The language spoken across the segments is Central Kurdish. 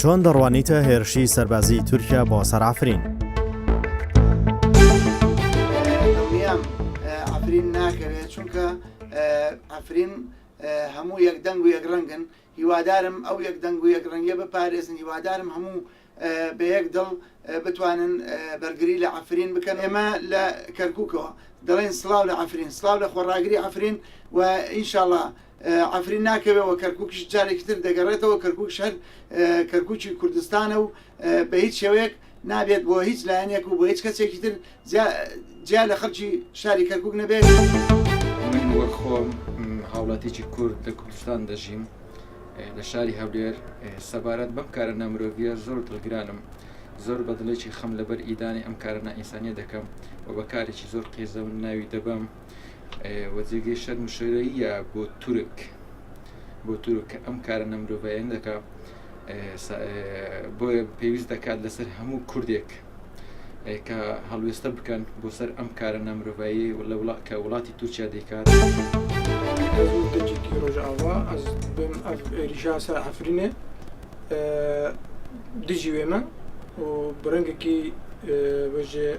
چۆن دەڕوانیتە هێرشی سەربازی تورکیا بۆ سەر عەفرین؟ دڵنیام عەفرین ناکەوێت چونکە عەفرین هەموو یەکدەنگ و یەکڕەنگن. هیوادارم ئەو یەکدەنگ و یەکڕەنگیە بپارێزن. هیوادارم هەموو بە یەک دڵ بتوانن بەرگری لە عەفرین بکەن. ئێمە لە کەرکووکەوە دەڵێن سڵاو لە عەفرین، سڵاو لە خۆڕاگری عەفرین و ئینشاءڵڵا عەفرین ناکەوێەوە کەرکووکیش جارێکی تر دەگەڕێتەوە. کەرکووک شەر کەرکووکی کوردستانە و بە هیچ شێوەیەک نابێت بۆ هیچ لایەنێک و بۆ هیچ کەسێکی تر جیا لە خەڵکی شاری کەرکووک نەبێت. من وەک خۆم هاوڵاتێکی کورد لە کوردستان دەژیم لە شاری هەولێر. سەبارەت بەم کارە نامرۆڤیە زۆر دڵگرانم، زۆر بەدڵێکی خەم لەبەر ئیدانی ئەم کارە نائینسانیە دەکەم و بە کارێکی زۆر قێزە و ناوی دەبەم وەجێگەی شەرم و شێرەیە بۆ تورک کە ئەم کارە نەمرۆڤایە دەکا. بۆیە پێویست دەکات لەسەر هەموو کوردێک کە هەڵوێستە بکەن بۆ سەر ئەم کارە نەمرۆڤایی کە وڵاتی تورکیا دەیکات. دەجێکی ڕۆژئاوا ئەس بم ئەف عێریشا سەر عەفرینێ دژی وێمە و بڕەنگێکی بەژێ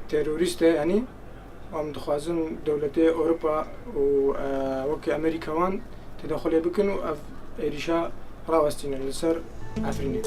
تێرۆریستە ینی ئەم دخوازن دەوڵەتێ ئەوروپا و وەکی ئەمریکاوان تێدەخۆلێ بکەن و ئەف عێریشا ڕاوەستینە لەسەر عەفرینێ.